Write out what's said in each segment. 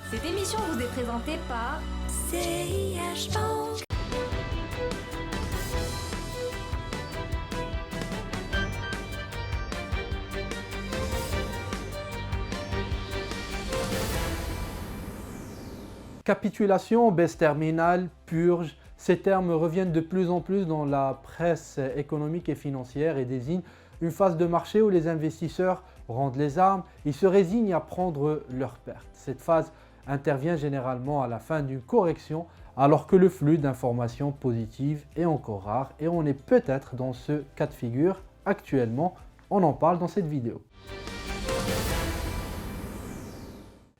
Cette émission vous est présentée par CIH Bank. Capitulation, baisse terminale, purge, ces termes reviennent de plus en plus dans la presse économique et financière et désignent une phase de marché où les investisseurs rendent les armes, ils se résignent à prendre leurs pertes. Cette phase intervient généralement à la fin d'une correction alors que le flux d'informations positives est encore rare et on est peut-être dans ce cas de figure actuellement. On en parle dans cette vidéo.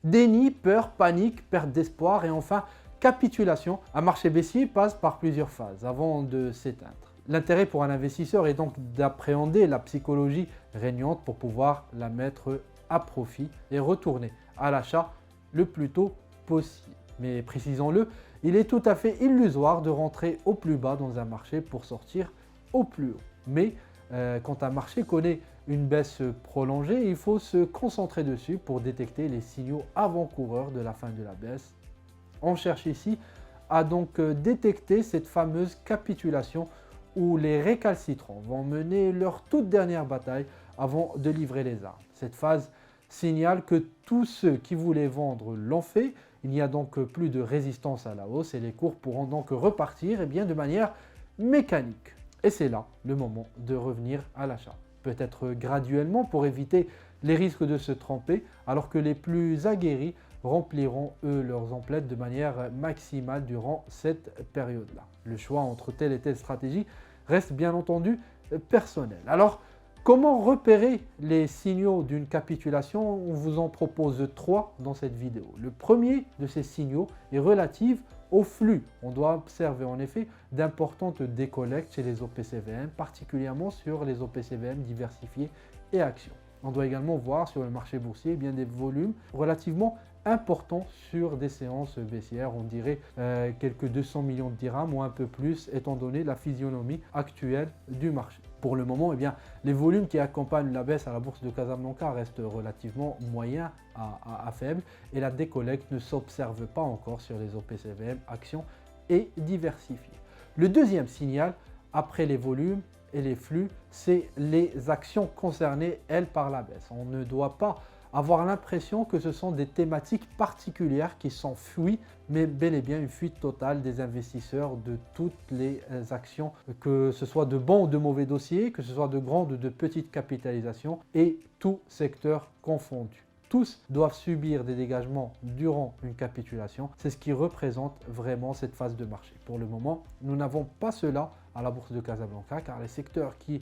Déni, peur, panique, perte d'espoir et enfin capitulation. Un marché baissier passe par plusieurs phases avant de s'éteindre. L'intérêt pour un investisseur est donc d'appréhender la psychologie régnante pour pouvoir la mettre à profit et retourner à l'achat le plus tôt possible. Mais précisons-le, il est tout à fait illusoire de rentrer au plus bas dans un marché pour sortir au plus haut. Mais quand un marché connaît une baisse prolongée, il faut se concentrer dessus pour détecter les signaux avant-coureurs de la fin de la baisse. On cherche ici à donc détecter cette fameuse capitulation où les récalcitrants vont mener leur toute dernière bataille avant de livrer les armes. Cette phase signale que tous ceux qui voulaient vendre l'ont fait. Il n'y a donc plus de résistance à la hausse et les cours pourront donc repartir de manière mécanique. Et c'est là le moment de revenir à l'achat. Peut-être graduellement pour éviter les risques de se tromper, alors que les plus aguerris rempliront eux leurs emplettes de manière maximale durant cette période-là. Le choix entre telle et telle stratégie reste bien entendu personnel. Alors, comment repérer les signaux d'une capitulation? On vous en propose 3 dans cette vidéo. Le premier de ces signaux est relatif au flux. On doit observer en effet d'importantes décollectes chez les OPCVM, particulièrement sur les OPCVM diversifiés et actions. On doit également voir sur le marché boursier des volumes relativement importants sur des séances baissières, on dirait quelques 200 millions de dirhams ou un peu plus étant donné la physionomie actuelle du marché. Pour le moment, les volumes qui accompagnent la baisse à la bourse de Casablanca restent relativement moyens à faibles et la décollecte ne s'observe pas encore sur les OPCVM actions et diversifiées. Le deuxième signal, après les volumes et les flux, c'est les actions concernées, elles, par la baisse. On ne doit pas avoir l'impression que ce sont des thématiques particulières qui s'enfuient, mais bel et bien une fuite totale des investisseurs de toutes les actions, que ce soit de bons ou de mauvais dossiers, que ce soit de grandes ou de petites capitalisations et tout secteur confondu. Tous doivent subir des dégagements durant une capitulation. C'est ce qui représente vraiment cette phase de marché. Pour le moment, nous n'avons pas cela à la bourse de Casablanca car les secteurs qui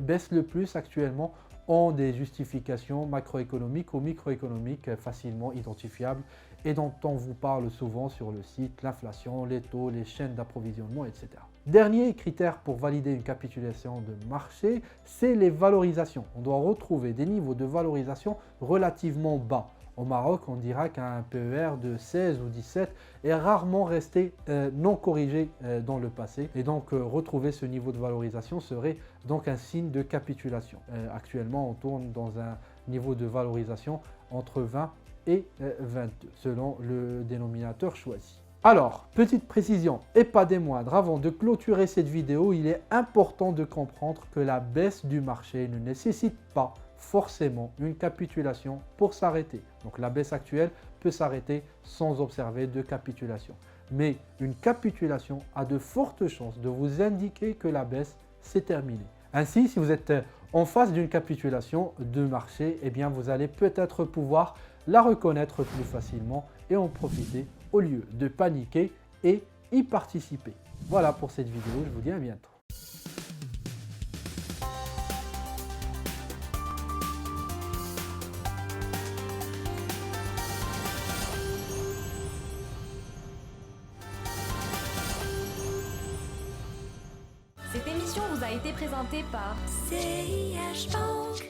baissent le plus actuellement ont des justifications macroéconomiques ou microéconomiques facilement identifiables et dont on vous parle souvent sur le site, l'inflation, les taux, les chaînes d'approvisionnement, etc. Dernier critère pour valider une capitulation de marché, c'est les valorisations. On doit retrouver des niveaux de valorisation relativement bas. Au Maroc, on dira qu'un PER de 16 ou 17 est rarement resté non corrigé dans le passé. Et donc, retrouver ce niveau de valorisation serait donc un signe de capitulation. Actuellement, on tourne dans un niveau de valorisation entre 20 et 22, selon le dénominateur choisi. Alors, petite précision et pas des moindres, avant de clôturer cette vidéo, il est important de comprendre que la baisse du marché ne nécessite pas forcément une capitulation pour s'arrêter. Donc la baisse actuelle peut s'arrêter sans observer de capitulation. Mais une capitulation a de fortes chances de vous indiquer que la baisse s'est terminée. Ainsi, si vous êtes en face d'une capitulation de marché, vous allez peut-être pouvoir la reconnaître plus facilement et en profiter au lieu de paniquer et y participer. Voilà pour cette vidéo, je vous dis à bientôt. Cette émission vous a été présentée par CIH Bank.